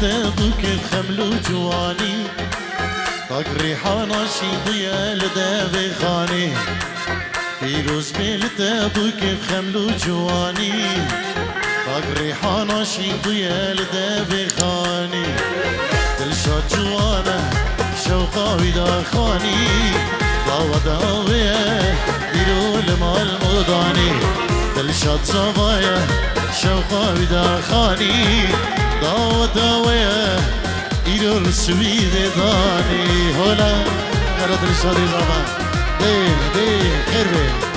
لتابوك بخملو جواني طاق ريحانة شيضية لدافي خاني فيروز بلتابوك بخملو جواني طاق ريحانة شيضية لدافي خاني دلشاد جوانا شوقا ودا خاني ضاوة داوية ديرو المال مضاني دلشاد صبايا شوقا ودا خاني ضاوة داوية ديرو السويد داني هولا يا دلشاد زمان دين خير بيه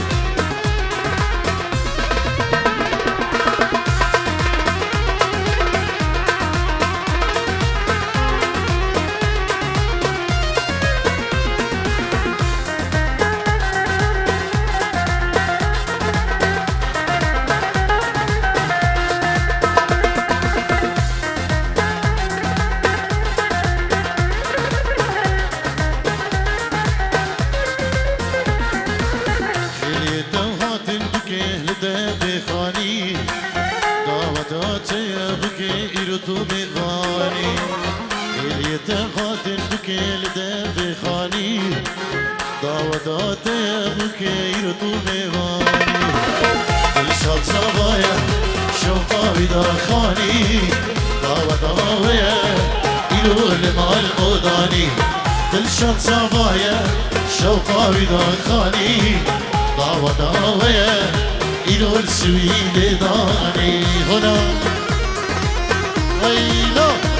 دلشاد صبايا شوقا ودا خاني ضاوة داوية إلو السويد داني هنا ويلو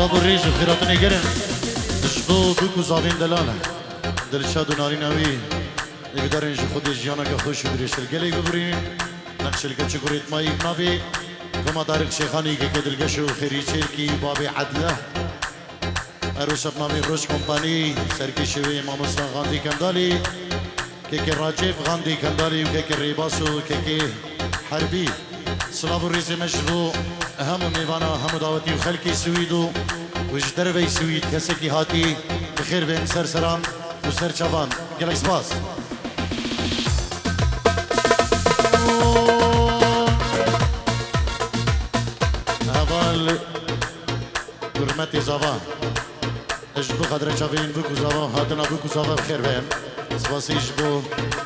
سلام و ریج و خیراتونی گرن دشبو بکو زاوین دلاله دلشاد و ناریناوی اگدارنج خود جیانا که خوش و دریشتر گلی گبرین نقشل که چکوریت مایی بنافی کما دارک شیخانی که دلگش و خیری چرکی باب عدله عروس بنامی روش کمپانی سرکی شوی امام اسلام غاندی کندالی که راجب غاندی کندالی و که ریباس و که حربی سلام و ریز مجبو همو میوانا همو دعوتی و خلکی سویدو وش دروی سوید کسی کی هاتی بخیر بین سرسران و سرچوان گلک سپاس اول درمتی زاوان اجبو خدر چاوین بکو زاوان هاتنا بکو زاوان بخیر بین سپاسی اجبو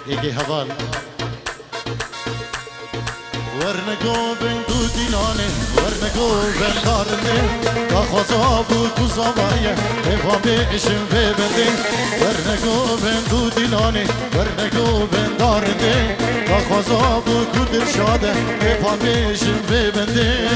یکی حوال ورنگو بین دو دینانه ورنگو بین دارنه داخوازا بو زاوایه افا بیشم ببنده ورنگو بین دو دینانه ورنگو بین دارنه داخوازا بو کدر شاده افا بیشم ببنده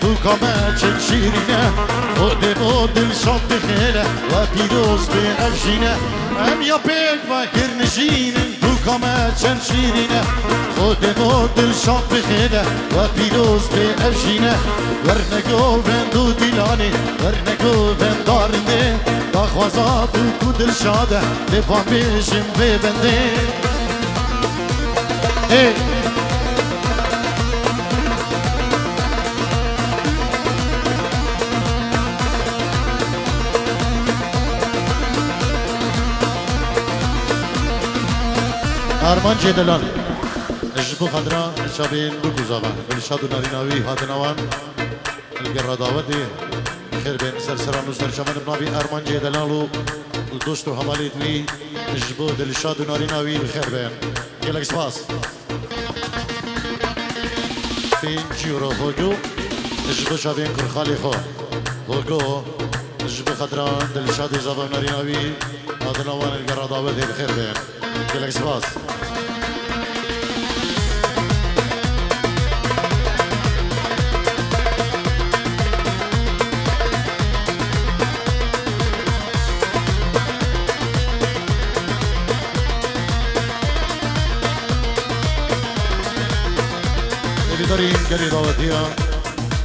تو کامه چن شیرینه خود با دل شاد بخیره و پیروز به افشینه هم یا پیک و کرنشینه تو کامه چن شیرینه خود با دل شاد بخیره و پیروز به افشینه ورنگو بندو دیلانی ورنگو بندارنده داخوازا تو دل شاده لبان بیشم ببنده آرمان جدلان اجبو خضرا شابين بوكو زابان الشاد ناريناوي هاتنوان القراداوتي خير بين سرسران وسرشمان بنابي آرمان جدلان الدوستو حمالي دوي اجبو الشاد ناريناوي بخير بين يلك سباس فين جيرو هوجو اجبو شافين كرخالي خو هوجو اجبو خدران دلشادي زافا ناريناوي هذا نوان القرادة وذي بخير بين قلك سباس دارين قلي دعوتيها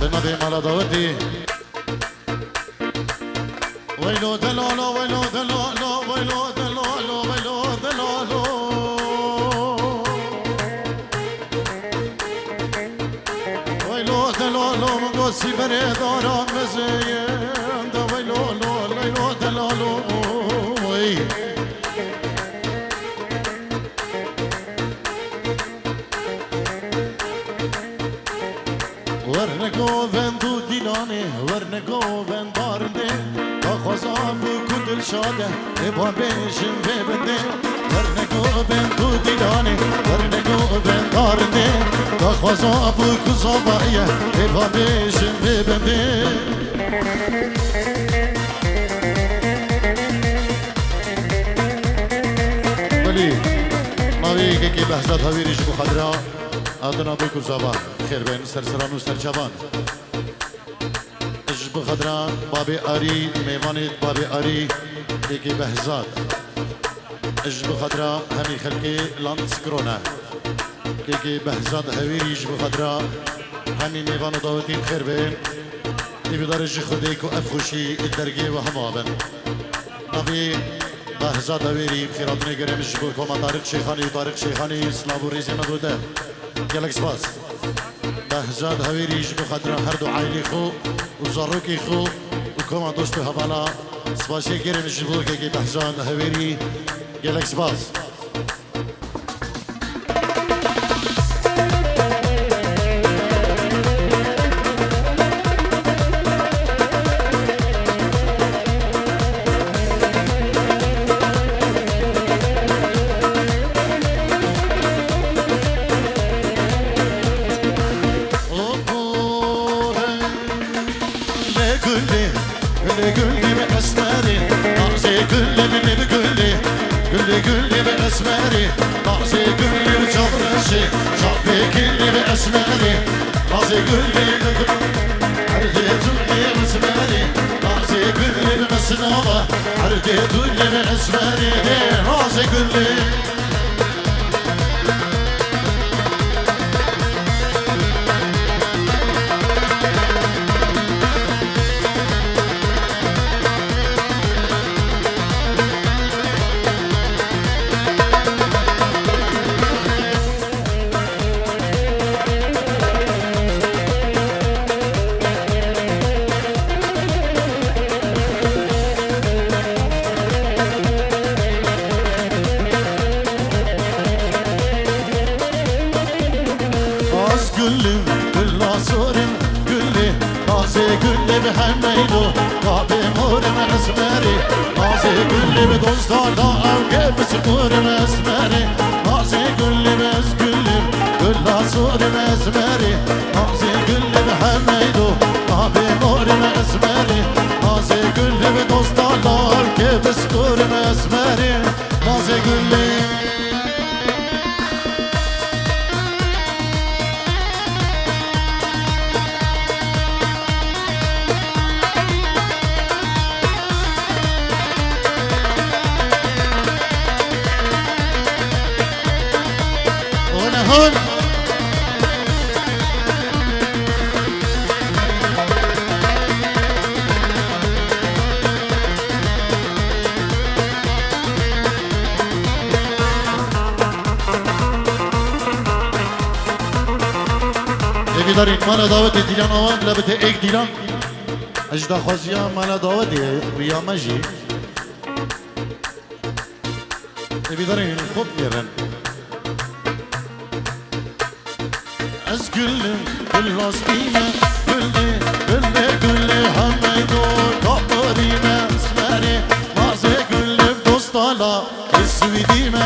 بالنبي مالا دعوتي ويلو دلالو ويلو دلالو ويلو دلالو ويلو دلالو ويلو دلالو من قصي بريدارا مزين دا ويلو ويلو دلالو ورنگو وندو دیلانه ورنگو وندارنده تا خوزا بو کدل شاده ابا بیشم و بنده ورنگو وندو دیلانه ورنگو وندارنده تا خوزا بو کزا بایه ابا بیشم و بنده ولی ناوی که بحثات هاویریش بخدرا آدنا بو کزا خير بين سرسران وسرجبان اجب خضران بابي اري ميوانيت بابي اري ديكي بهزاد اجب خضران همي خلقي لانس كورونا ديكي بهزاد هويري اجب خضران همي ميوان داوتي خير بين يبدار اجي خديك وافخشي الدرقي وهمابن نبي بهزاد هويري خيراتني قريم اجبوكم طارق شيخاني وطارق شيخاني سلابو ريزي مدوده يالك سباس بهزاد هويريش بخدرا هر دو عائلي خو وزاروكي خو وكما دوستو هوالا سباسي كيرم جبوكي كي بهزاد هويري يالك سباس gülli ve esmeri Nazi gülli ve çavrışı Şahbi gülli ve esmeri Nazi gülli ve Erdi gülli ve esmeri Nazi gülli ve esnava Erdi gülli ve esmeri Nazi gülli gülüm gülla sorim gülli Nazi gülli bir hemmeylu Kabe murim esmeri Nazi gülli bir dostlarla Avge bisimurim esmeri Nazi gülli bez gülüm gülla sorim esmeri Nazi gülli bir hemmeylu Kabe murim esmeri Nazi gülli bir dostlarla Avge bisimurim esmeri Nazi gülli هون دارین مالا دعوت دیلان آوان لبته ایک دیلان اجدا خوزیا مالا دعوتی ویا مجی دارین خوب میرن از گلم گل راستیمه گلی گلی گلی همه دو کابریمه اسمری مازه گلم دوستالا اسویدیمه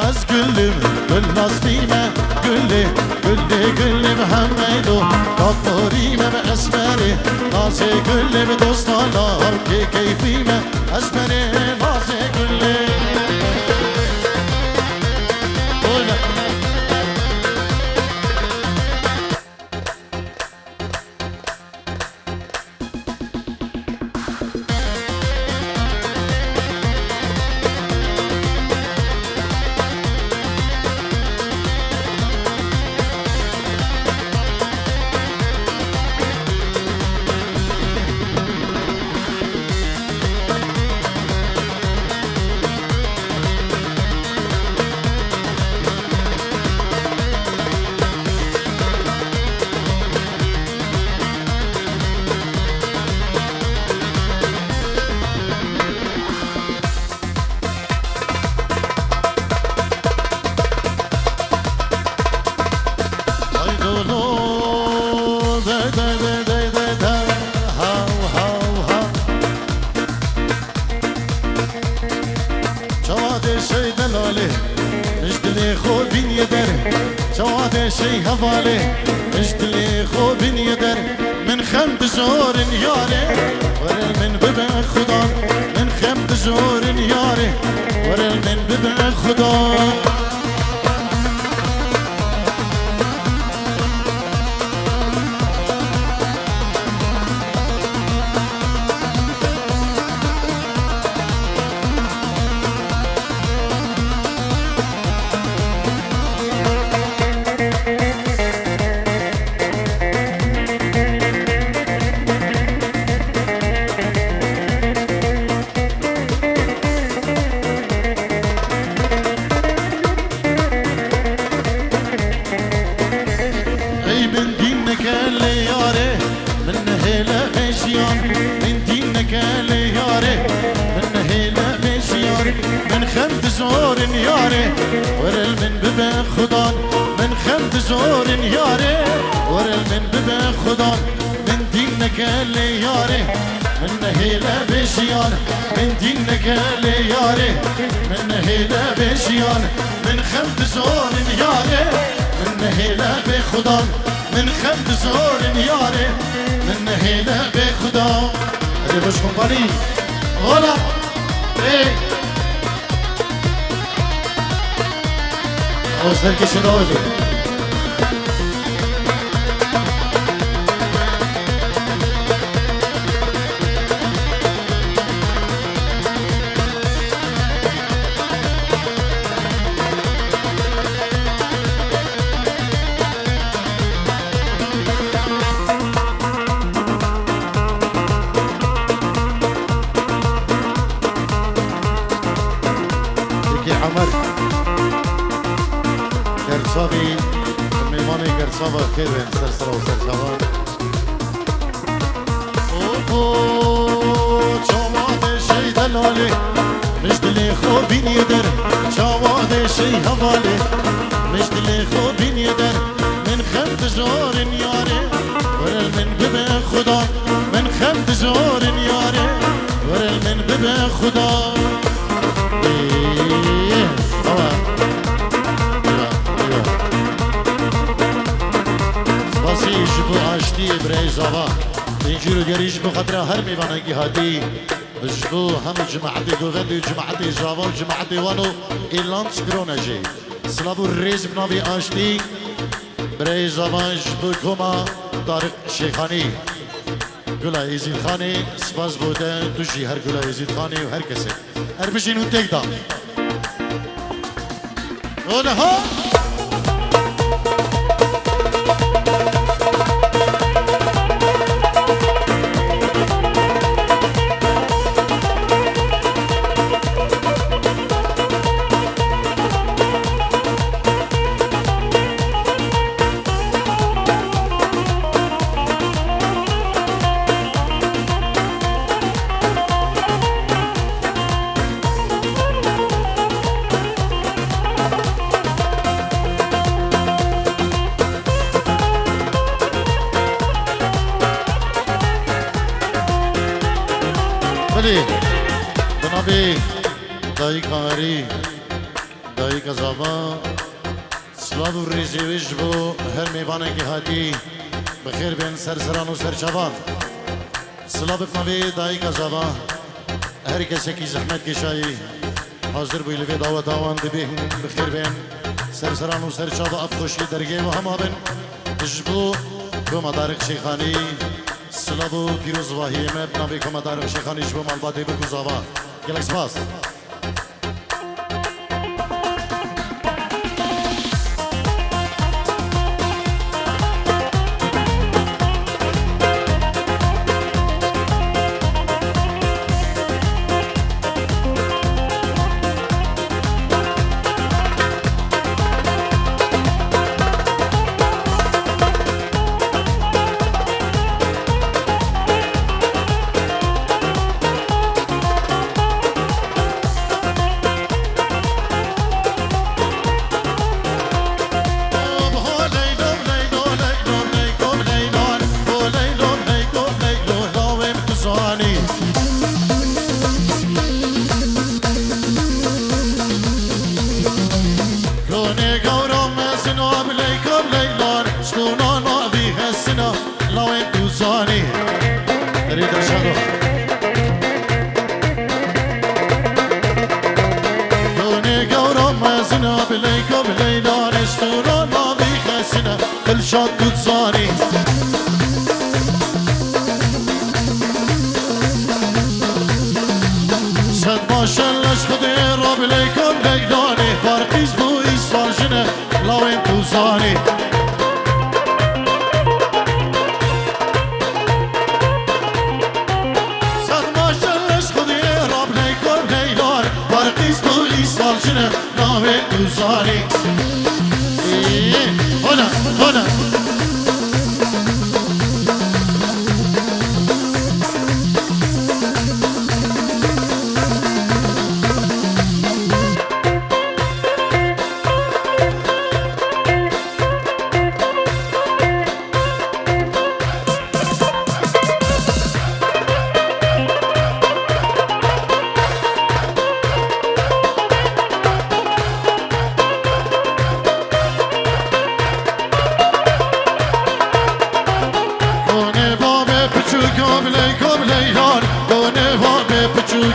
از گلم گل راستیمه گلی گل گل محمدو داداریم به اسمره ناز گل به دوستانار که کیفیم اسمره ناز گل شي هضالي اجدلي خوبين يدر من خم بزور ياري ورل من ببع خضار من خم بزور ياري ورل من ببع خضار زور ياري ورل من ببع خضان من خمد زور ياري ورل من ببع خضان من دينك اللي ياري من نهيلة بشيان من دينك اللي ياري من نهيلة بشيان من خمد زور ياري من نهيلة بخضان من خمد زور ياري من نهيلة بخضان اللي باش كومباني غلا ايه Ostar que se lo oye. صافي ميماني قرصافة خير بين سرسرة وسرسوان اوه شواد شي دلالي مش دلي خوبين يدر شواد شي هضالي مش دلي خوبين يدر من خمد زور ياري ورل من ببع خدا من خمد زور ياري ورل من ببع خدا جبو عشتی برای زوا اینجور گریش بخاطر هر میوانگی هادی جبو هم جماعتی دوغند جماعتی زوا جماعتی وانو ایلان سکرونجی سلابو ریز بنابی عشتی برای زوا جبو کما طارق شیخانی گلا ایزید خانی سپاس بوده دوشی هر گلا ایزید خانی و هر کسی هر بشین اون تک دا اوله ها بنابی دایی کاری دایی کزاوا سلام و ریزی ویش بو هر میوانه که هاتی بخیر بین سرسران و سرچوان سلام بفنوی دایی کزاوا هر کسی که زحمت کشایی حاضر بوی لوی دعوت آوان دبی بخیر بین سرسران و سرچوا افخوشی درگه و هم آبن جبو بو مدارک شیخانی سلام و پیروز واهی مبنوی که مدارک شیخانی جبو مالباتی بکو زاوا گلک سپاس الشاط بتصاني صد ما شلش خدي رب ليكم ليداني فرقيز بو إيصال جنة لوين توزاني صد ما شلش خدي رب ليكم ليداني فرقيز بو إيصال جنة لوين توزاني هنا هنا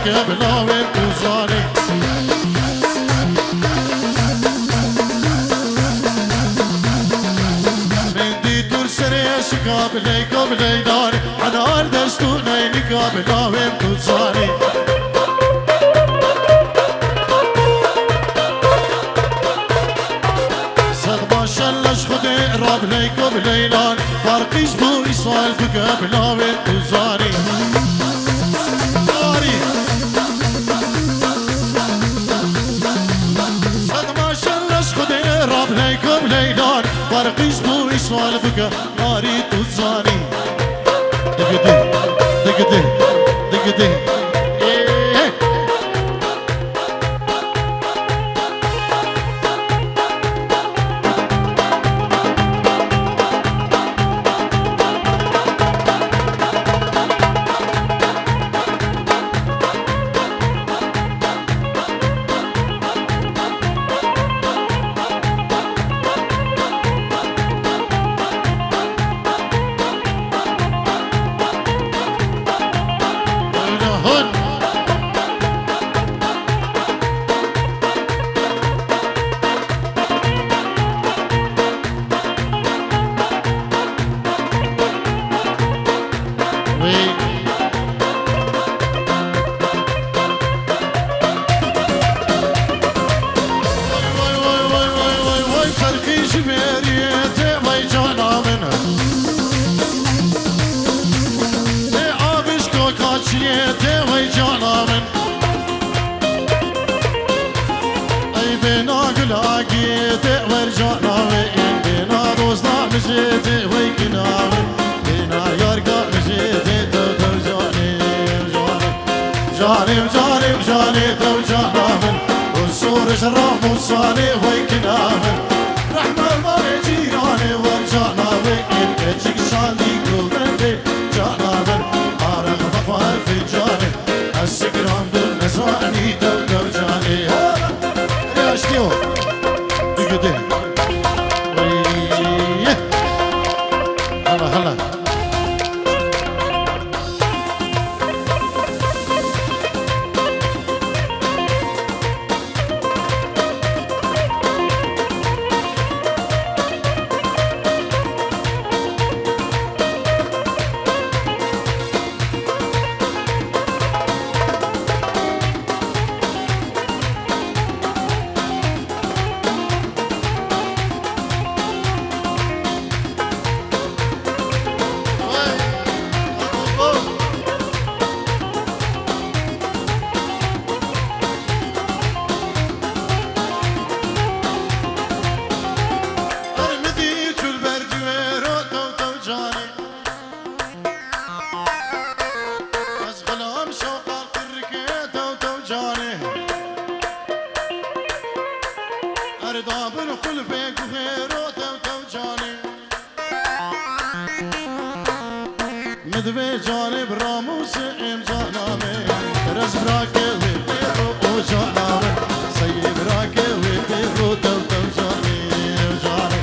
قبل وانتظاري من دي ترسري قبل داري حنال دستوني قبل وانتظاري صد ما شلش خدي راب لي قبل داري فرقيش بو إصال قبل وانتظاري ليكم ليلان فرقيش بو إسوال بك ناري تزاني دقدي دقدي دقدي جاني جاني تو جاني والصور شراب وصاني ويكنا رحمة الله جيراني ورجعنا وين تجيك شاني كوفنتي جانا من عارف ضفار في جاني السكران دون نزاني تو جاني يا شتيو دقدي تدوي جانب راموس ام جانامي رز براكي ويبيرو او جانامي سيب براكي ويبيرو تو تو جاني جاني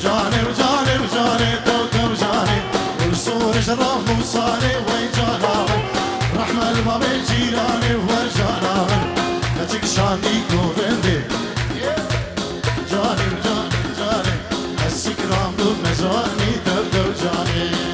جاني جاني جاني تو تو جاني والصورش راموساني وين جانامي رحمة البابي جيراني وجانامي نتك شاني كوفندي جاني جاني جاني السكرام دو مزاني تو تو جاني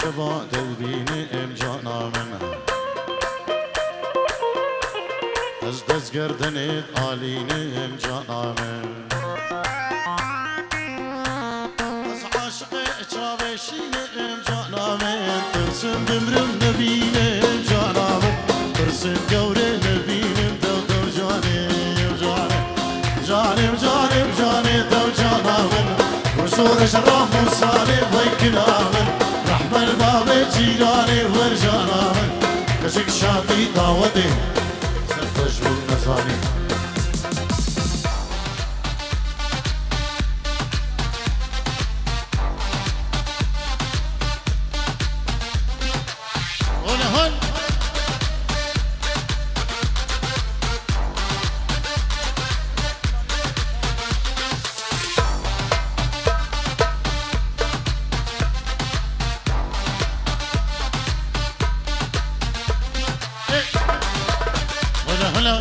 شبا دلبینی ام جانا من از دست گردنت آلینی ام جانا من از عاشق چاوشینی ام جانا من ترسم دمرم نبینی ام جانا من ترسم گوره نبینم دو دو جانی جانی جانی جانی جانی دو جانا من وصورش راه موساني ويكنا من رحمة الباب جيراني ورجانا من كشك شاطي دعوتي سفج بالنزاني هنا هون هلا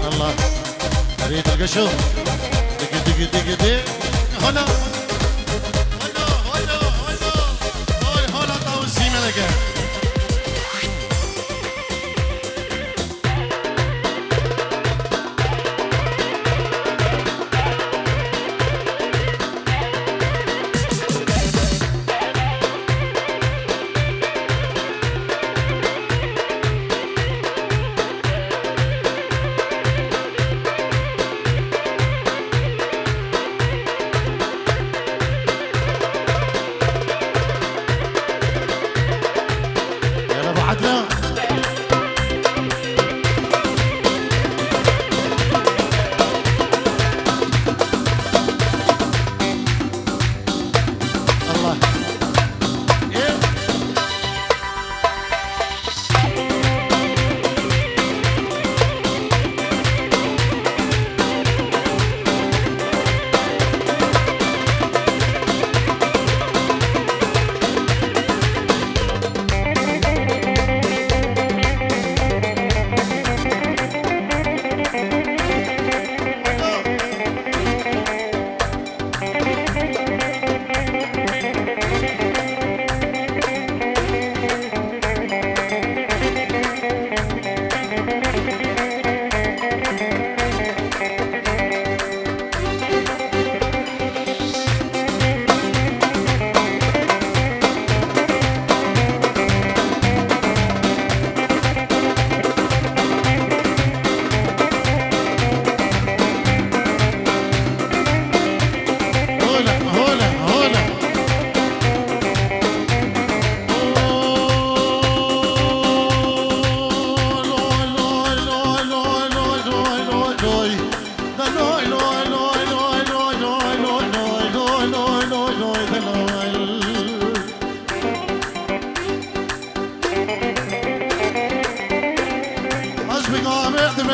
الله ريت القشو دق دق دق دق هلا هلا هلا هلا هاي هلا طاوسي ملكه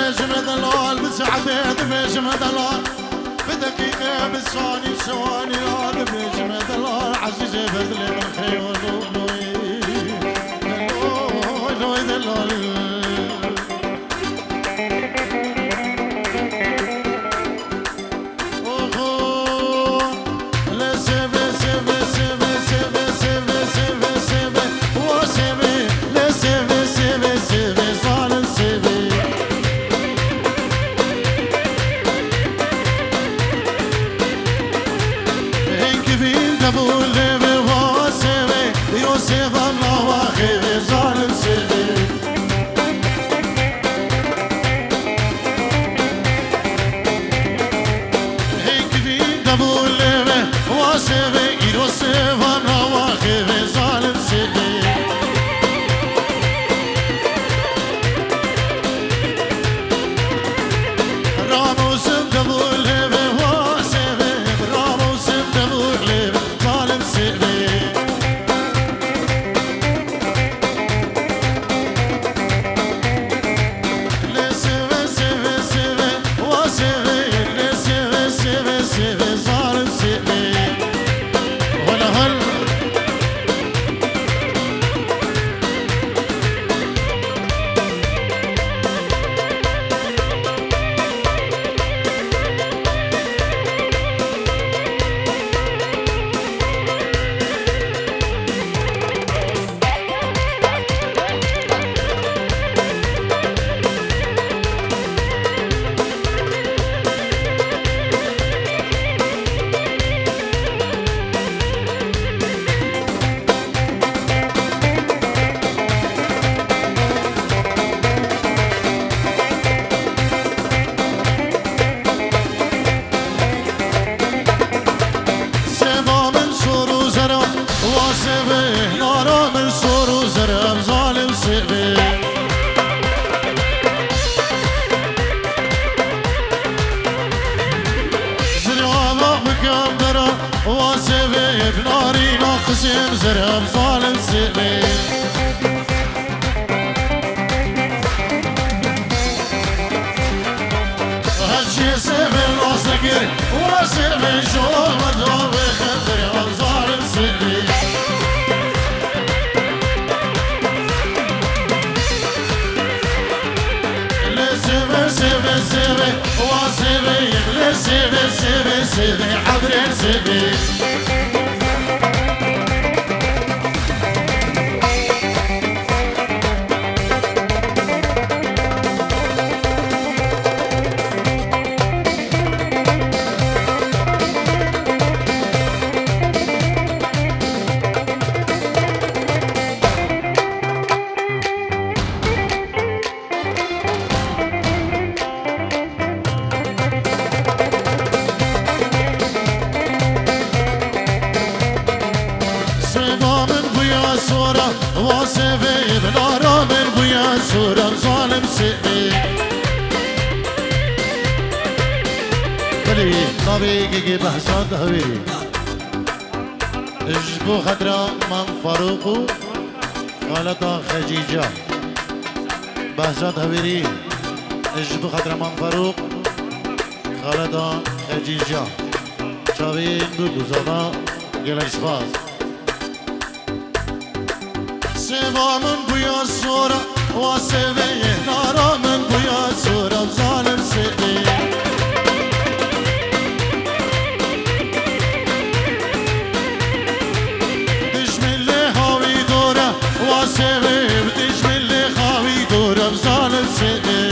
بجم دلال بسعدة بجم دلال بدقيقة بالثاني ثواني هذا بجم دلال عزيزي بدلي من خيول لوي دلال قسم زرب ظالم سبي هالشي سبي الأصقر وسبي شو مدوب خضر ظالم سبي لسبي سبي سبي وسبي لسبي سبي سبي عبرين سبي واسبي بنارا من بويا سورة ظالم سبي بلي طبيقي بحسان هويري اجبو خدرا من فاروقو خالتا خجيجة بحسان هويري اجبو خدرا من فاروق خالتا خجيجة شاوين بو زادا گلک سپاس سوامن بویا سورا واسوه نارامن بویا سورا ظالم سبی دشمن هاوی دورا واسوه دشمن هاوی دورا ظالم سبی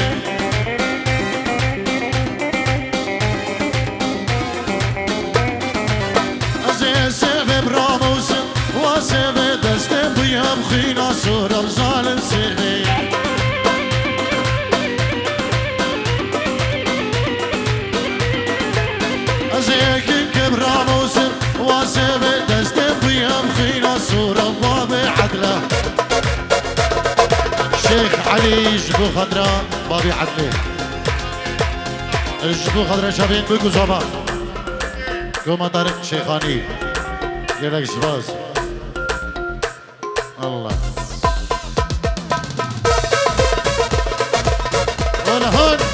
از سبب راموسم واسوه دستم بویم خینا سورم ظالم سبی از یکی کم راموسم واسوه دستم بویم خینا سورم باب عدله شيخ علي جبو خضرا بابي عدله جبو خضرا شابين بكو زمان قوم طارق شيخاني جلك سباس الله هون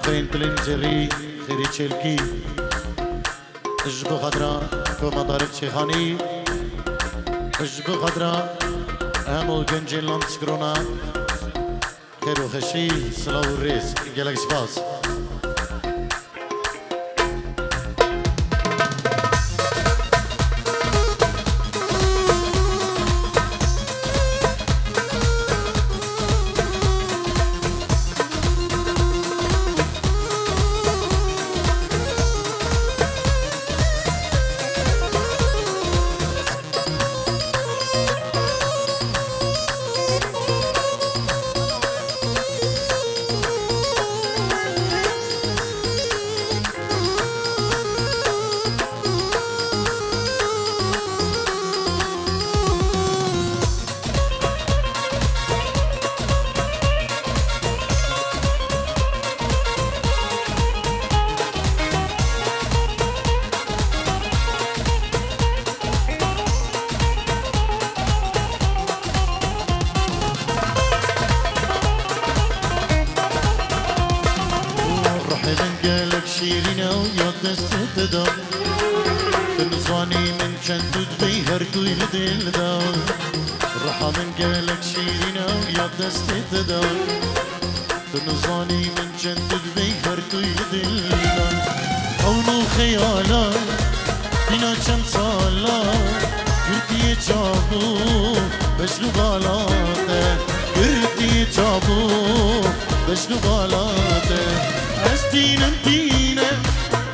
فين تلين جري خيري تشيلكي اجبو غدرا كوما دارك شيخاني اجبو غدرا همو جنجين لانسكرونا خيرو خشي سلاو الريس جالك سباس شيرينا ويا دستدا تنصاني من شندود بيهر كل دلدا رحا من قالك شيرينا ويا دستدا تنصاني من شندود بيهر كل دلدا قولوا خيالا بنا كم صالا قرتي جابو بشلو غالاته قرتي جابو بشلو غالاته أستينا دينا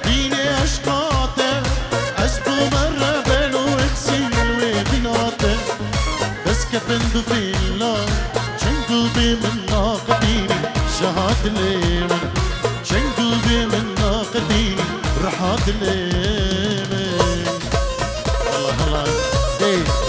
دينا أشقاته أسبو مرة بلو اكسل وبناته بس كفندو في الله شنقو بمن ناقديني شهاد ليمن شنقو بمن ناقديني رحاد ليمن الله الله دي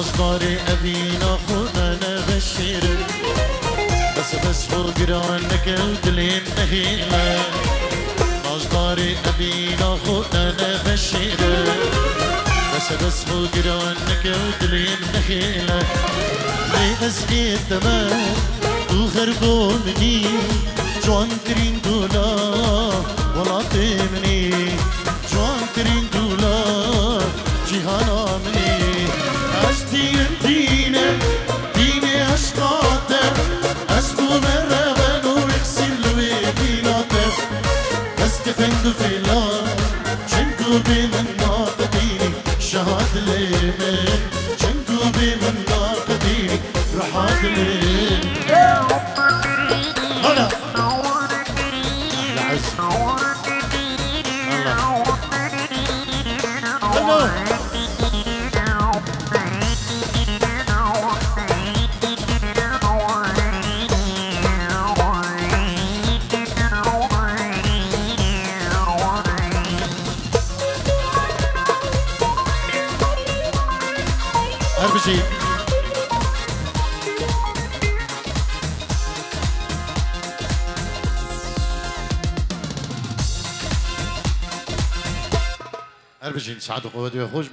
أصداري أبينا خدنا بشير بس فوق رانك الدلين نهيلة أصداري أبينا خدنا بشير بس فوق رانك الدلين نهيلة لي أسقي التمام وخربوا مني جوان ترين دولا ولا تمني جوان ترين دولا جهانا مني أشتين دينا دينا أشقاته أسبو مرة بنو يكسل ويبيناته بس كفندو في الله شنقو بمن ناقديني شهاد ليمن شنقو بمن ناقديني رحاد ليمن هلا العز الله هلا أربجي أربجي نساعدوا قوادي وخوش